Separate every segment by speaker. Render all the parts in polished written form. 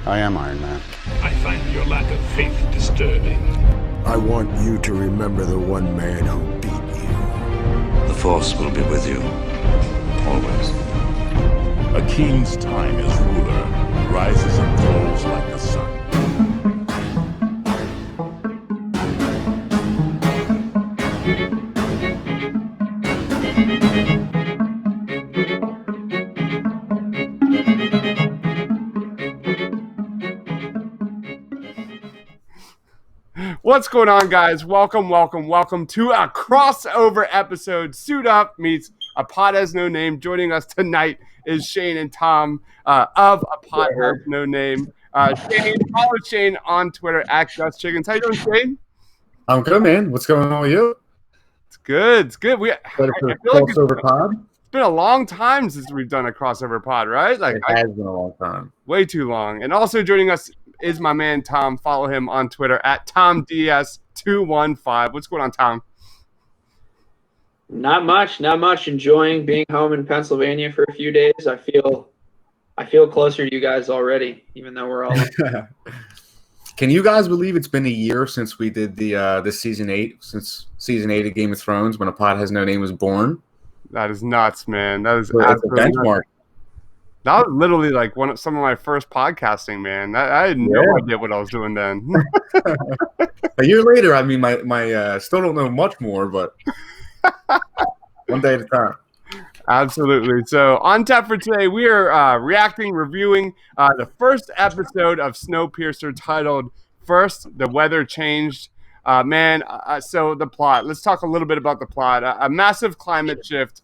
Speaker 1: I am Iron Man.
Speaker 2: I find your lack of faith disturbing.
Speaker 3: I want you to remember the one man who beat you.
Speaker 4: The Force will be with you, always.
Speaker 2: A king's time as ruler rises and falls like the sun.
Speaker 5: What's going on, guys? Welcome to a crossover episode. Suit Up meets A Pod Has No Name. Joining us tonight is Shane and Tom of A Pod Has No Name. Follow Shane on Twitter at GusChickens. How you doing, Shane?
Speaker 6: I'm good, man. What's going on with you?
Speaker 5: It's good. I feel like
Speaker 6: Crossover pod?
Speaker 5: It's been a long time since we've done a crossover pod, right?
Speaker 6: It has been a long time.
Speaker 5: Way too long. And also joining us is my man Tom. Follow him on Twitter at TomDS215. What's going on, Tom?
Speaker 7: Not much. Enjoying being home in Pennsylvania for a few days. I feel closer to you guys already, even though we're all.
Speaker 6: Can you guys believe it's been a year since we did the season 8 of Game of Thrones when A Pod Has No Name was born?
Speaker 5: That is nuts, man. That is
Speaker 6: It's a
Speaker 5: absolutely
Speaker 6: benchmark.
Speaker 5: nuts. That was literally like some of my first podcasting, man. I had no idea what I was doing then.
Speaker 6: A year later, I mean, my still don't know much more, but one day at a time.
Speaker 5: Absolutely. So on tap for today, we are reviewing the first episode of Snowpiercer titled First, the Weather Changed. So the plot. Let's talk a little bit about the plot. A massive climate shift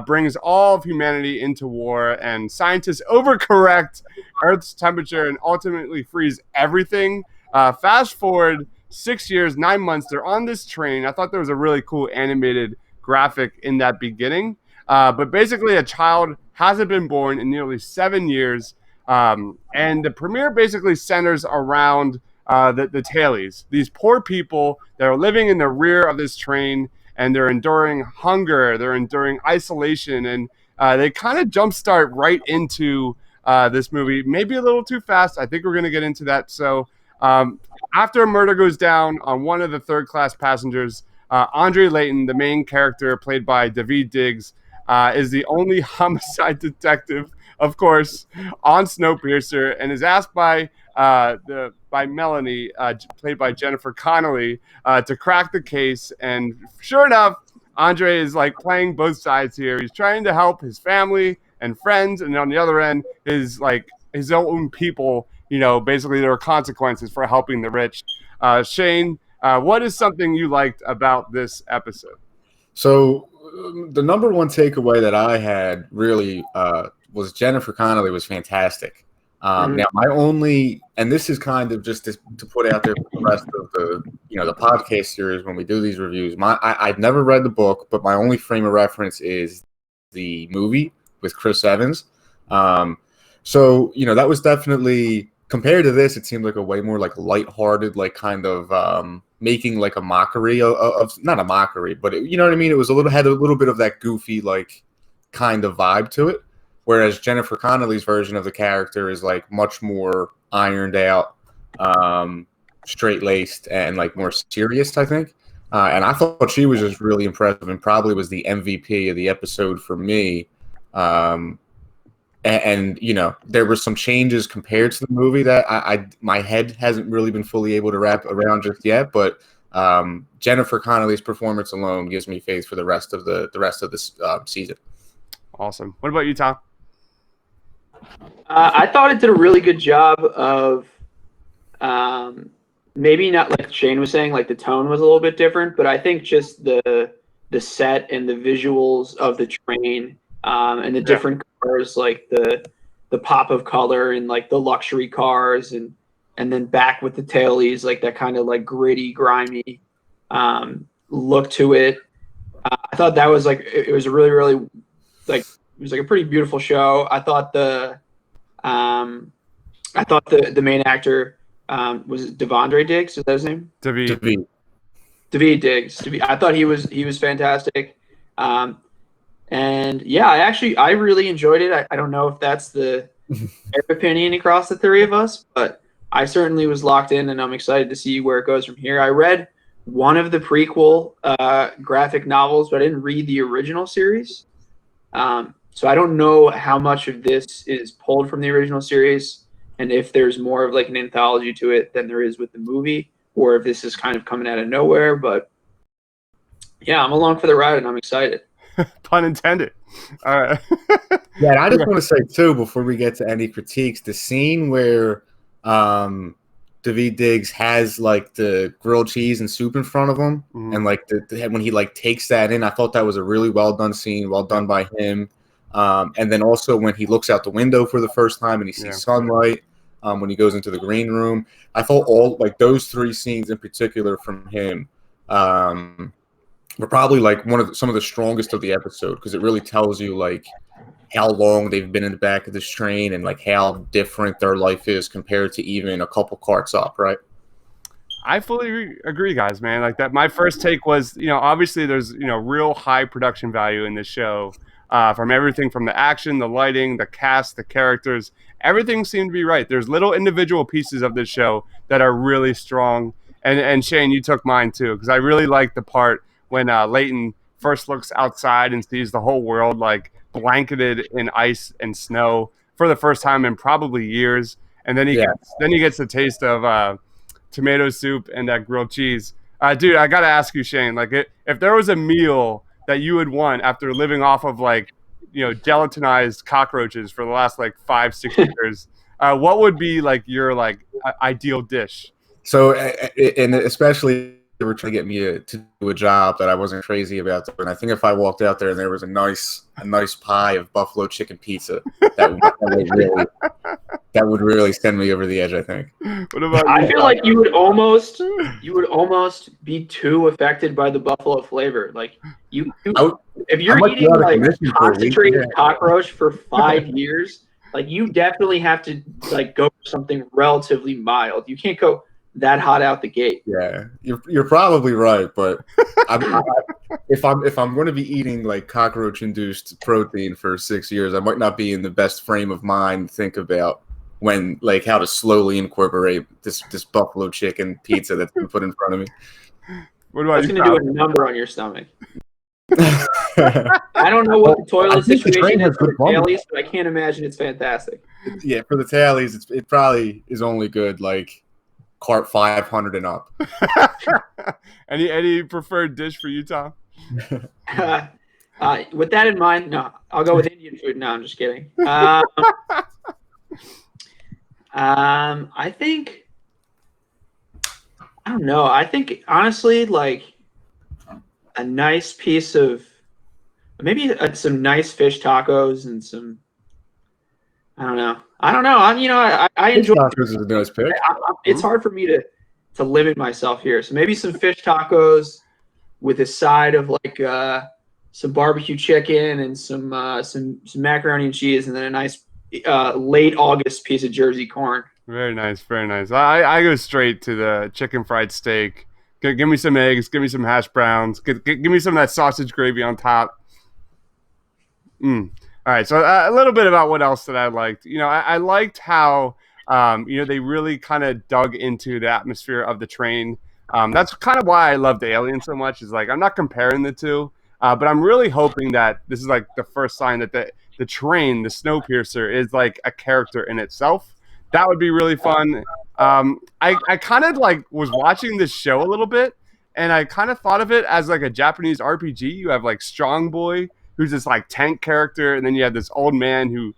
Speaker 5: brings all of humanity into war, and scientists overcorrect Earth's temperature and ultimately freeze everything. Fast forward 6 years, 9 months, they're on this train. I thought there was a really cool animated graphic in that beginning. But basically, a child hasn't been born in nearly 7 years. And the premiere basically centers around the tailies, these poor people that are living in the rear of this train, and they're enduring hunger, they're enduring isolation, and they kind of jumpstart right into this movie. Maybe a little too fast. I think we're going to get into that. So after a murder goes down on one of the third-class passengers, Andre Layton, the main character played by Daveed Diggs, is the only homicide detective, of course, on Snowpiercer, and is asked by Melanie, played by Jennifer Connelly, to crack the case. And sure enough, Andre is like playing both sides here. He's trying to help his family and friends, and on the other end is like his own people. Basically there are consequences for helping the rich. Shane, what is something you liked about this episode?
Speaker 6: So the number one takeaway that I had really was Jennifer Connelly was fantastic. Now, my only, and this is kind of just to put out there for the rest of the podcast series when we do these reviews. I've never read the book, but my only frame of reference is the movie with Chris Evans. So that was definitely, compared to this, it seemed like a way more like lighthearted, like kind of making like a mockery of not a mockery, but you know what I mean? It was had a little bit of that goofy like kind of vibe to it. Whereas Jennifer Connelly's version of the character is like much more ironed out, straight-laced, and like more serious, I think. And I thought she was just really impressive and probably was the MVP of the episode for me. And there were some changes compared to the movie that my head hasn't really been fully able to wrap around just yet. But Jennifer Connelly's performance alone gives me faith for the rest of this season.
Speaker 5: Awesome. What about you, Tom?
Speaker 7: I thought it did a really good job of maybe not like Shane was saying, like the tone was a little bit different, but I think just the set and the visuals of the train and the different cars, like the pop of color and like the luxury cars and then back with the tailies, like that kind of like gritty, grimy look to it. I thought that was like it was a really, really like it was like a pretty beautiful show. I thought the main actor was it Devondre Diggs? Is that his name?
Speaker 5: Daveed
Speaker 7: Diggs. I thought he was fantastic. And yeah, I really enjoyed it. I don't know if that's the opinion across the three of us, but I certainly was locked in, and I'm excited to see where it goes from here. I read one of the prequel graphic novels, but I didn't read the original series. So I don't know how much of this is pulled from the original series, and if there's more of like an anthology to it than there is with the movie, or if this is kind of coming out of nowhere. But yeah, I'm along for the ride, and I'm excited.
Speaker 5: Pun intended. All right.
Speaker 6: Yeah, and I just want to say too, before we get to any critiques, the scene where Daveed Diggs has like the grilled cheese and soup in front of him, and like when he like takes that in, I thought that was a really well done scene, well done by him. And then also when he looks out the window for the first time and he sees sunlight, when he goes into the green room, I thought all like those three scenes in particular from him were probably like some of the strongest of the episode, because it really tells you like how long they've been in the back of this train and like how different their life is compared to even a couple carts up, right?
Speaker 5: I fully agree, guys, man. Like that, my first take was, obviously there's, real high production value in this show, from everything from the action, the lighting, the cast, the characters, everything seemed to be right. There's little individual pieces of this show that are really strong. And Shane, you took mine too, because I really liked the part when Leighton first looks outside and sees the whole world like blanketed in ice and snow for the first time in probably years, and then he gets the taste of tomato soup and that grilled cheese. Dude, I gotta ask you, Shane, like if there was a meal that you would want after living off of like gelatinized cockroaches for the last like 5-6 years, what would be like your like ideal dish?
Speaker 6: So, and especially they were trying to get me to do a job that I wasn't crazy about. And I think if I walked out there and there was a nice pie of buffalo chicken pizza, that would really send me over the edge, I think.
Speaker 5: What about
Speaker 7: I feel like you would almost be too affected by the buffalo flavor. Like if you're eating like concentrated cockroach for 5 years, like you definitely have to like go for something relatively mild. You can't go that hot out the gate.
Speaker 6: Yeah, you're probably right, but if I'm going to be eating like cockroach-induced protein for 6 years, I might not be in the best frame of mind to think about when like how to slowly incorporate this buffalo chicken pizza that's been put in front of me.
Speaker 5: What about
Speaker 7: That's going to do a number on your stomach. I don't know what the toilet situation is for the tailies, but I can't imagine it's fantastic.
Speaker 6: Yeah, for the tailies, it probably is only good like cart 500 and up.
Speaker 5: Any preferred dish for you, Tom?
Speaker 7: With that in mind, no, I'll go with Indian food. No, I'm just kidding. I think, I don't know. I think honestly, like a nice piece of maybe some nice fish tacos and some. I don't know. I enjoy.
Speaker 6: Tacos is a nice pick.
Speaker 7: It's hard for me to limit myself here. So maybe some fish tacos with a side of like some barbecue chicken and some macaroni and cheese, and then a nice late August piece of Jersey corn.
Speaker 5: Very nice, very nice. I go straight to the chicken fried steak. Give me some eggs. Give me some hash browns. Give me some of that sausage gravy on top. All right, so a little bit about what else that I liked. I liked how they really kind of dug into the atmosphere of the train. That's kind of why I loved Alien so much. Is like I'm not comparing the two, but I'm really hoping that this is like the first sign that the train, the Snowpiercer, is like a character in itself. That would be really fun. I kind of like was watching this show a little bit, and I kind of thought of it as like a Japanese RPG. You have like Strong Boy, who's this like tank character, and then you have this old man who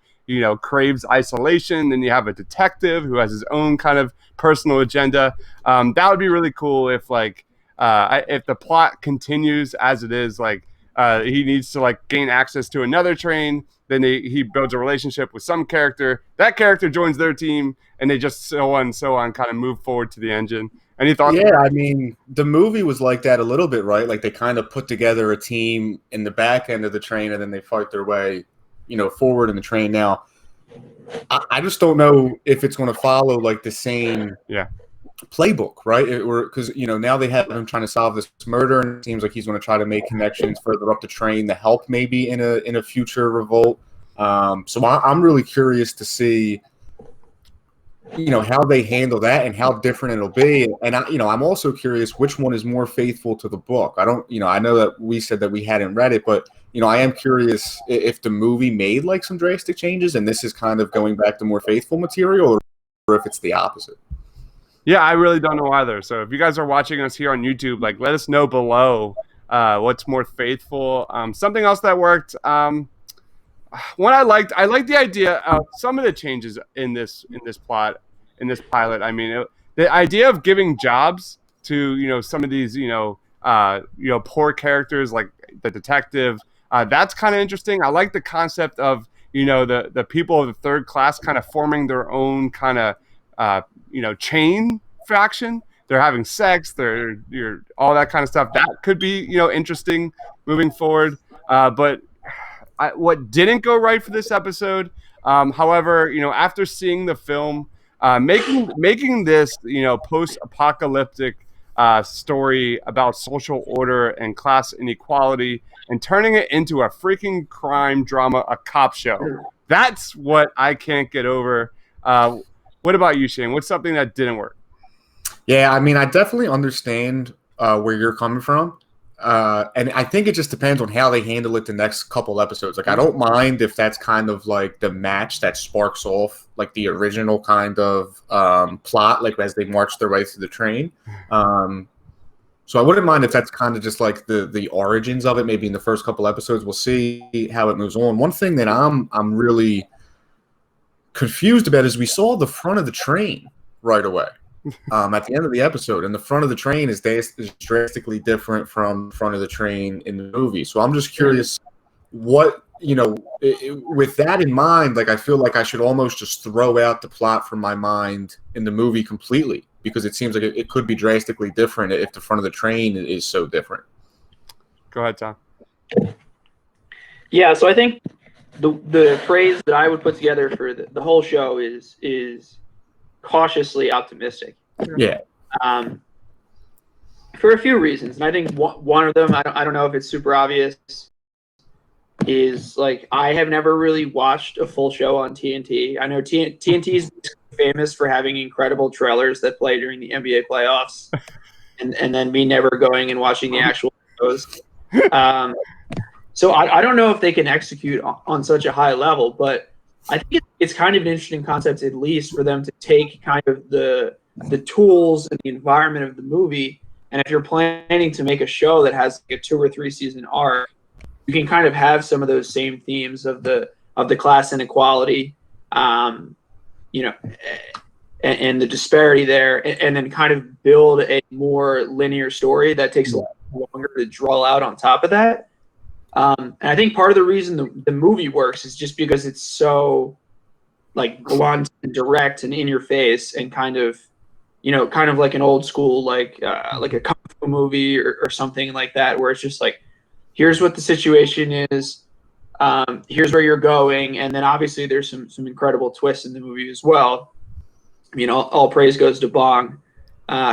Speaker 5: craves isolation. Then you have a detective who has his own kind of personal agenda. That would be really cool if like if the plot continues as it is, like he needs to like gain access to another train. Then he builds a relationship with some character. That character joins their team, and they just so on kind of move forward to the engine. Any thoughts?
Speaker 6: Yeah, I mean, the movie was like that a little bit, right? Like they kind of put together a team in the back end of the train, and then they fight their way, forward in the train. Now, I just don't know if it's going to follow like the same playbook, right? Because now they have him trying to solve this murder, and it seems like he's going to try to make connections further up the train to help maybe in a future revolt. So I'm really curious to see, how they handle that and how different it'll be. And I'm also curious which one is more faithful to the book. I don't, I know that we said that we hadn't read it, but I am curious if the movie made like some drastic changes and this is kind of going back to more faithful material, or if it's the opposite.
Speaker 5: Yeah, I really don't know either. So if you guys are watching us here on YouTube, like, let us know below what's more faithful. Something else that worked. What I liked the idea of some of the changes in this plot, in this pilot. I mean, the idea of giving jobs to some of these poor characters like the detective. That's kind of interesting. I like the concept of the people of the third class kind of forming their own kind of chain faction. They're having sex. You're all that kind of stuff. That could be interesting moving forward. But what didn't go right for this episode, however, after seeing the film, making this post-apocalyptic story about social order and class inequality and turning it into a freaking crime drama, a cop show. That's what I can't get over. What about you, Shane? What's something that didn't work?
Speaker 6: Yeah, I mean, I definitely understand where you're coming from. And I think it just depends on how they handle it the next couple episodes. Like, I don't mind if that's kind of like the match that sparks off like the original kind of plot, like as they march their way through the train. So I wouldn't mind if that's kind of just like the origins of it. Maybe in the first couple episodes, we'll see how it moves on. One thing that I'm really confused about is we saw the front of the train right away. At the end of the episode, and the front of the train is drastically different from the front of the train in the movie. So I'm just curious what, with that in mind, like I feel like I should almost just throw out the plot from my mind in the movie completely, because it seems like it could be drastically different if the front of the train is so different.
Speaker 5: Go ahead, Tom.
Speaker 7: Yeah, so I think the phrase that I would put together for the whole show is cautiously optimistic.
Speaker 6: Yeah.
Speaker 7: For a few reasons, and I think one of them, I don't know if it's super obvious, is like I have never really watched a full show on TNT. I know TNT is famous for having incredible trailers that play during the NBA playoffs, and then me never going and watching the actual shows. So I don't know if they can execute on such a high level, but I think it's kind of an interesting concept, at least, for them to take kind of the tools and the environment of the movie, and if you're planning to make a show that has like a 2 or 3 season arc, you can kind of have some of those same themes of the class inequality, and the disparity there, and then kind of build a more linear story that takes a lot longer to draw out on top of that. And I think part of the reason the movie works is just because it's so like blunt and direct and in your face, and kind of like an old school like a kung fu movie or something like that, where it's just like, here's what the situation is, here's where you're going, and then obviously there's some incredible twists in the movie as well. I mean, all praise goes to Bong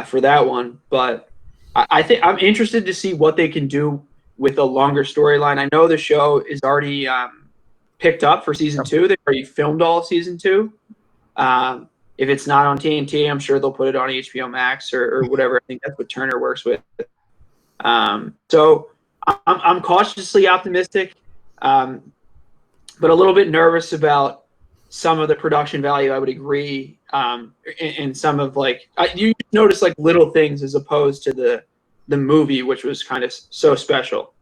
Speaker 7: for that one, but I think I'm interested to see what they can do with a longer storyline. I know the show is already picked up for season 2. They already filmed all of season 2. If it's not on TNT, I'm sure they'll put it on HBO Max or whatever. I think that's what Turner works with. So I'm cautiously optimistic, but a little bit nervous about some of the production value. I would agree. And some of you notice like little things as opposed to the movie, which was kind of so special.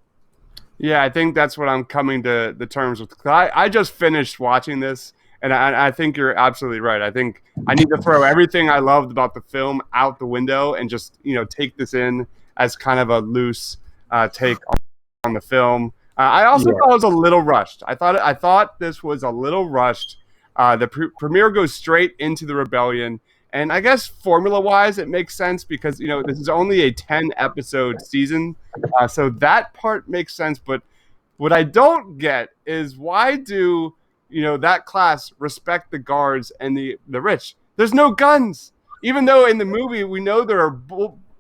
Speaker 5: Yeah, I think that's what I'm coming to the terms with. I just finished watching this, and I think you're absolutely right. I think I need to throw everything I loved about the film out the window and just take this in as kind of a loose take on the film. I also thought it was a little rushed. I thought this was a little rushed. The premiere goes straight into the rebellion. And I guess formula-wise, it makes sense because, this is only a 10-episode season. So that part makes sense. But what I don't get is why do, that class respect the guards and the rich? There's no guns. Even though in the movie we know there are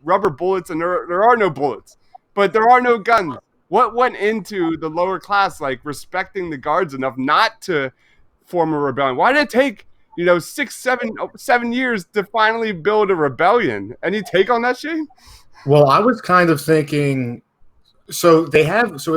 Speaker 5: rubber bullets and there are no bullets. But there are no guns. what went into the lower class like respecting the guards enough not to form a rebellion? Why did it take 7 years to finally build a rebellion? Any take on that, Shane?
Speaker 6: Well, I was kind of thinking. So in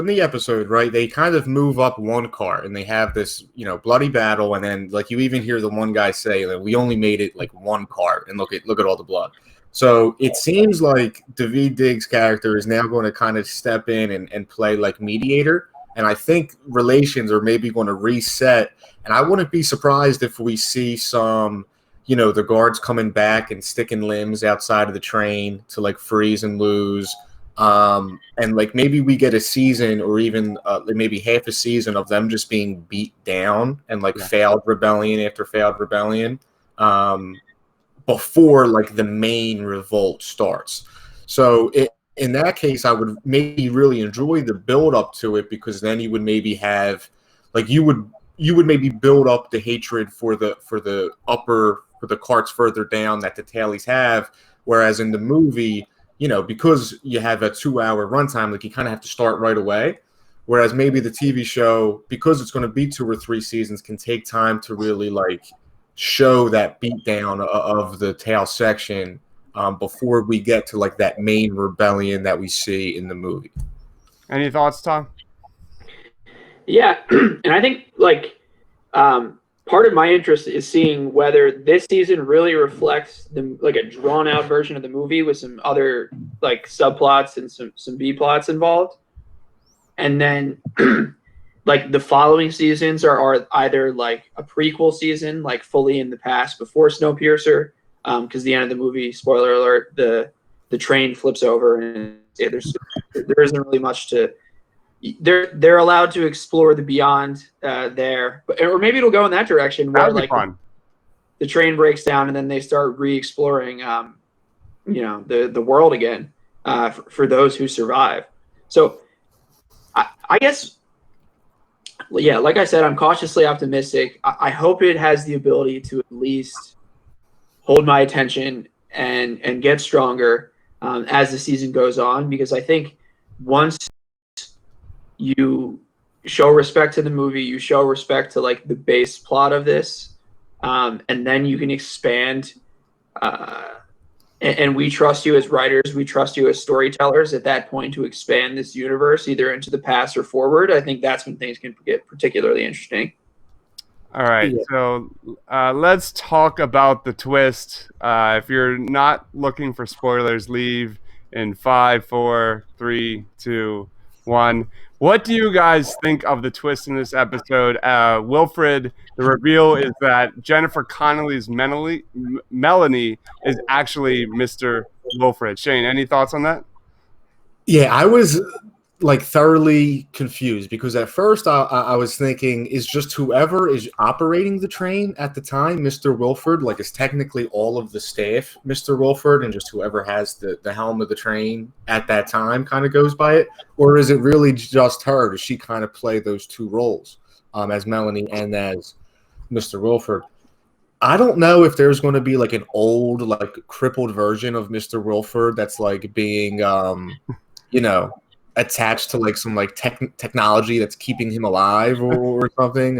Speaker 6: the episode, right, they kind of move up one car and they have this, bloody battle, and then like you even hear the one guy say that we only made it like one car, and look at all the blood. So it seems like Daveed Diggs' character is now going to kind of step in and play like mediator, and I think relations are maybe going to reset, and I wouldn't be surprised if we see some, the guards coming back and sticking limbs outside of the train to like freeze and lose. And like maybe we get a season or even maybe half a season of them just being beat down and like failed rebellion after failed rebellion before like the main revolt starts. So in that case, I would maybe really enjoy the build up to it, because then you would maybe have like you would maybe build up the hatred for the carts further down that the tailies have, whereas in the movie, because you have a 2-hour runtime, like you kind of have to start right away. Whereas maybe the TV show, because it's going to be 2 or 3 seasons, can take time to really like show that beatdown of the tail section before we get to like that main rebellion that we see in the movie.
Speaker 5: Any thoughts, Tom?
Speaker 7: Yeah, and I think like part of my interest is seeing whether this season really reflects like a drawn out version of the movie with some other like subplots and some B plots involved. And then like the following seasons are either like a prequel season, like fully in the past before Snowpiercer, because the end of the movie, spoiler alert, the train flips over and there isn't really much to. They're allowed to explore the beyond there, or maybe it'll go in that direction where like the train breaks down and then they start re-exploring, the world again for those who survive. So I guess, yeah, like I said, I'm cautiously optimistic. I hope it has the ability to at least hold my attention and get stronger as the season goes on, because I think once you show respect to the movie, you show respect to like the base plot of this, and then you can expand. And we trust you as writers, we trust you as storytellers at that point to expand this universe either into the past or forward. I think that's when things can get particularly interesting.
Speaker 5: All right, so let's talk about the twist. If you're not looking for spoilers, leave in 5, 4, 3, 2, 1. What do you guys think of the twist in this episode? Wilfred, the reveal is that Jennifer Connelly's Melanie is actually Mr. Wilfred. Shane, any thoughts on that?
Speaker 6: Yeah, I was like thoroughly confused, because at first I was thinking, is just whoever is operating the train at the time Mr. Wilford? Like, is technically all of the staff Mr. Wilford, and just whoever has the helm of the train at that time kind of goes by it? Or is it really just her? Does she kind of play those two roles as Melanie and as Mr. Wilford? I don't know if there's going to be like an old, like crippled version of Mr. Wilford that's like being, attached to like some like technology that's keeping him alive or something.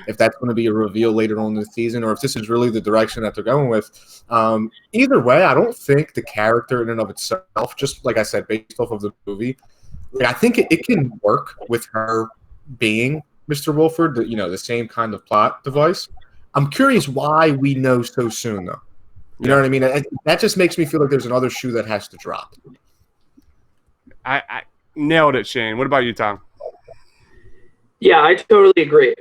Speaker 6: If that's going to be a reveal later on in the season, or if this is really the direction that they're going with. Either way, I don't think the character in and of itself, just like I said, based off of the movie, I think it can work with her being Mr. Wilford, the same kind of plot device. I'm curious why we know so soon, though. You know what I mean? That just makes me feel like there's another shoe that has to drop.
Speaker 5: I nailed it, Shane. What about you, Tom?
Speaker 7: Yeah, I totally agree.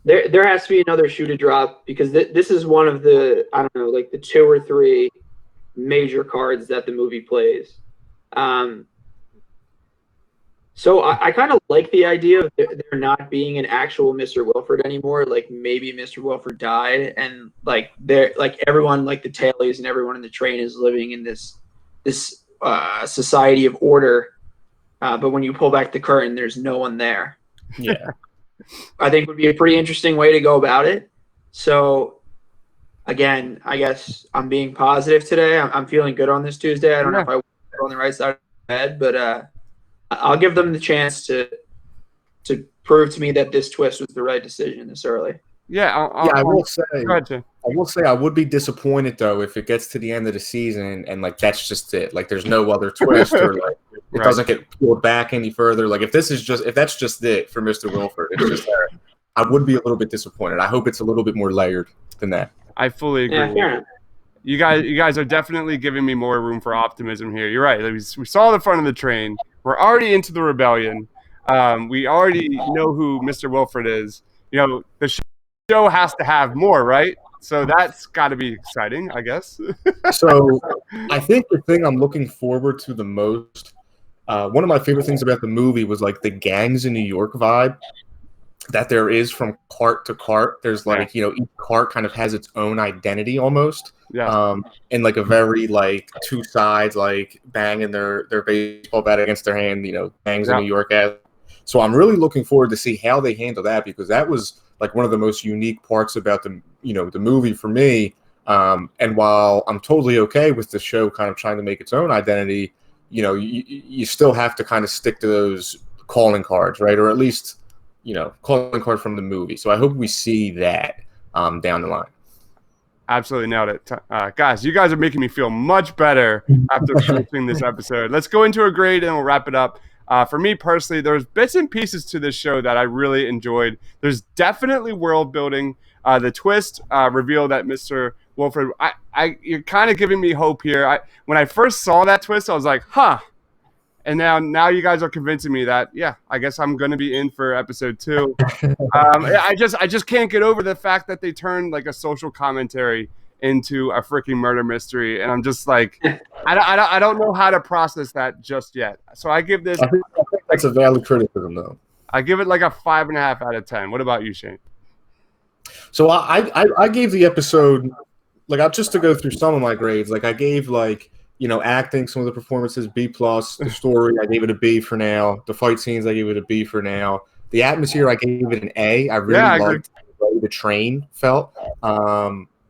Speaker 7: There has to be another shoe to drop, because this is one of the, I don't know, like the 2 or 3 major cards that the movie plays. So I kind of like the idea of there not being an actual Mr. Wilford anymore. Like maybe Mr. Wilford died, and like everyone, like the tailies and everyone in the train is living in this society of order. But when you pull back the curtain, there's no one there.
Speaker 6: Yeah.
Speaker 7: I think would be a pretty interesting way to go about it. So again, I guess I'm being positive today. I'm feeling good on this Tuesday. I don't know if I was on the right side of the bed, but I'll give them the chance to prove to me that this twist was the right decision this early.
Speaker 5: Yeah,
Speaker 6: I will say.
Speaker 5: Go ahead, Jay.
Speaker 6: I will say I would be disappointed though if it gets to the end of the season and like that's just it. Like there's no other twist or like it doesn't get pulled back any further. Like if that's just it for Mr. Wilford, it's just there. I would be a little bit disappointed. I hope it's a little bit more layered than that.
Speaker 5: I fully agree.
Speaker 7: Yeah, fair enough.
Speaker 5: You guys are definitely giving me more room for optimism here. You're right. We saw the front of the train. We're already into the rebellion. We already know who Mr. Wilford is. You know, the show has to have more, right? So that's got to be exciting, I guess.
Speaker 6: So I think the thing I'm looking forward to the most, one of my favorite things about the movie was like the gangs in New York vibe that there is from cart to cart. There's like, you know, each cart kind of has its own identity almost.
Speaker 5: Yeah.
Speaker 6: And like a very like two sides like banging their baseball bat against their hand, you know, gangs in New York as. So I'm really looking forward to see how they handle that because that was like one of the most unique parts about the movie for me. And while I'm totally okay with the show kind of trying to make its own identity, you know, you still have to kind of stick to those calling cards, right? Or at least, you know, calling card from the movie. So I hope we see that down the line.
Speaker 5: Absolutely nailed it. Guys, you guys are making me feel much better after finishing this episode. Let's go into a grade and we'll wrap it up. For me personally, there's bits and pieces to this show that I really enjoyed. There's definitely world building. The twist reveal that Mr. Wilford, you're kind of giving me hope here. When I first saw that twist, I was like, huh. And now you guys are convincing me that, yeah, I guess I'm going to be in for episode 2. I just can't get over the fact that they turned like a social commentary into a freaking murder mystery, and I'm just like, I don't know how to process that just yet. So I give this.
Speaker 6: I think that's a valid criticism, though.
Speaker 5: I give it like a 5.5 out of 10. What about you, Shane?
Speaker 6: So I gave the episode like just to go through some of my grades. Like I gave like acting, some of the performances B+. The story I gave it a B for now. The fight scenes I gave it a B for now. The atmosphere I gave it an A. I really liked the way the train felt.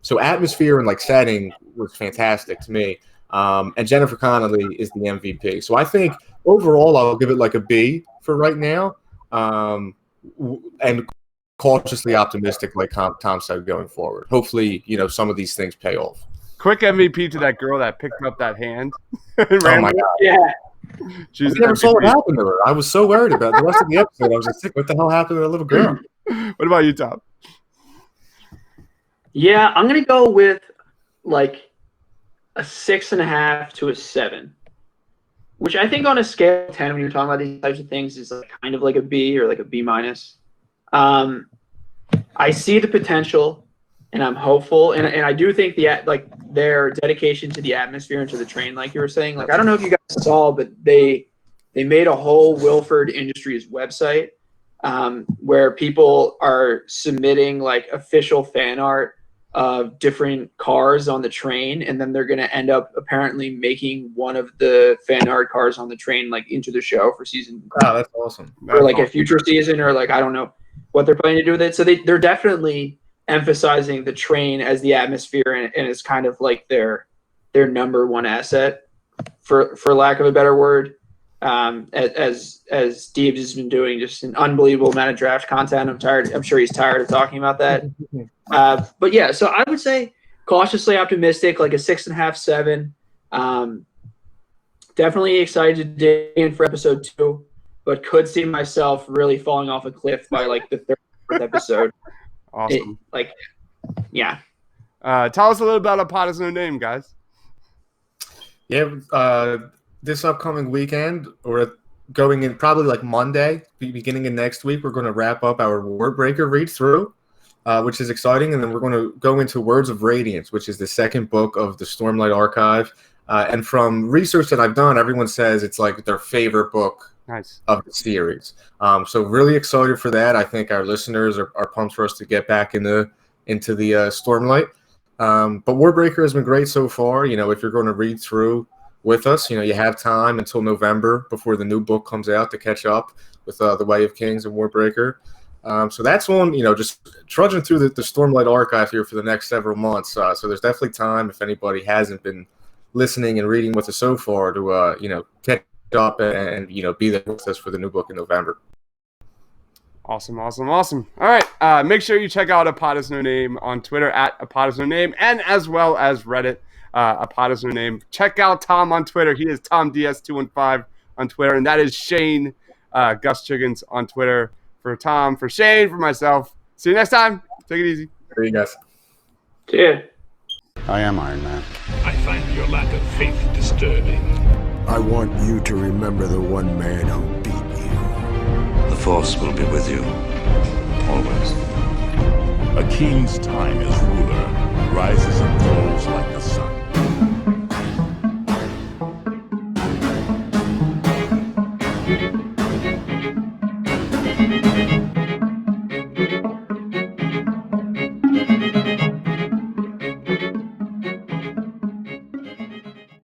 Speaker 6: So atmosphere and like setting was fantastic to me. And Jennifer Connelly is the MVP. So I think overall I'll give it like a B for right now. And cautiously optimistic, like Tom said, going forward. Hopefully, some of these things pay off.
Speaker 5: Quick MVP to that girl that picked up that hand.
Speaker 6: Oh my God.
Speaker 7: Yeah.
Speaker 6: I never saw what happened to her. I was so worried about the rest of the episode. I was just like, what the hell happened to that little girl?
Speaker 5: What about you, Tom?
Speaker 7: Yeah, I'm going to go with like a 6.5 to a 7, which I think on a scale of 10, when you're talking about these types of things, is like kind of like a B or like a B-. I see the potential, and I'm hopeful, and I do think their dedication to the atmosphere and to the train, like you were saying, like I don't know if you guys saw, but they made a whole Wilford Industries website where people are submitting like official fan art of different cars on the train, and then they're going to end up apparently making one of the fan art cars on the train like into the show for season.
Speaker 6: Oh, that's awesome.
Speaker 7: Or like a future season, or like I don't know what they're planning to do with it. So they're definitely emphasizing the train as the atmosphere, and it's kind of like their number one asset, for lack of a better word. As Deebs has been doing just an unbelievable amount of draft content. I'm sure he's tired of talking about that. But yeah, so I would say cautiously optimistic, like a 6.5, 7. Definitely excited to dig in for episode 2, but could see myself really falling off a cliff by like the 3rd episode.
Speaker 5: Awesome.
Speaker 7: Yeah.
Speaker 5: Tell us a little about A Pot Is No Name, guys.
Speaker 6: Yeah, this upcoming weekend, or going in probably like Monday, beginning of next week, we're going to wrap up our Warbreaker read through, which is exciting. And then we're going to go into Words of Radiance, which is the second book of the Stormlight Archive. And from research that I've done, everyone says it's like their favorite book of the series. So really excited for that. I think our listeners are pumped for us to get back into the Stormlight. But Warbreaker has been great so far. If you're going to read through with us, you have time until November before the new book comes out to catch up with The Way of Kings and Warbreaker. So that's one, just trudging through the Stormlight Archive here for the next several months. So there's definitely time, if anybody hasn't been listening and reading with us so far, to catch up and be there with us for the new book in November.
Speaker 5: Awesome. All right. Make sure you check out A Pod Is No Name on Twitter at A Pod Is No Name, and as well as Reddit, A Pod Is No Name. Check out Tom on Twitter. He is TomDS215 on Twitter, and that is Shane Gus Chickens on Twitter. For Tom, for Shane, for myself. See you next time. Take it easy.
Speaker 6: See you guys.
Speaker 7: Yeah.
Speaker 4: I am Iron Man.
Speaker 2: I find your lack of faith disturbing.
Speaker 3: I want you to remember the one man who beat you.
Speaker 4: The Force will be with you. Always.
Speaker 2: A king's time as ruler rises and falls like the sun.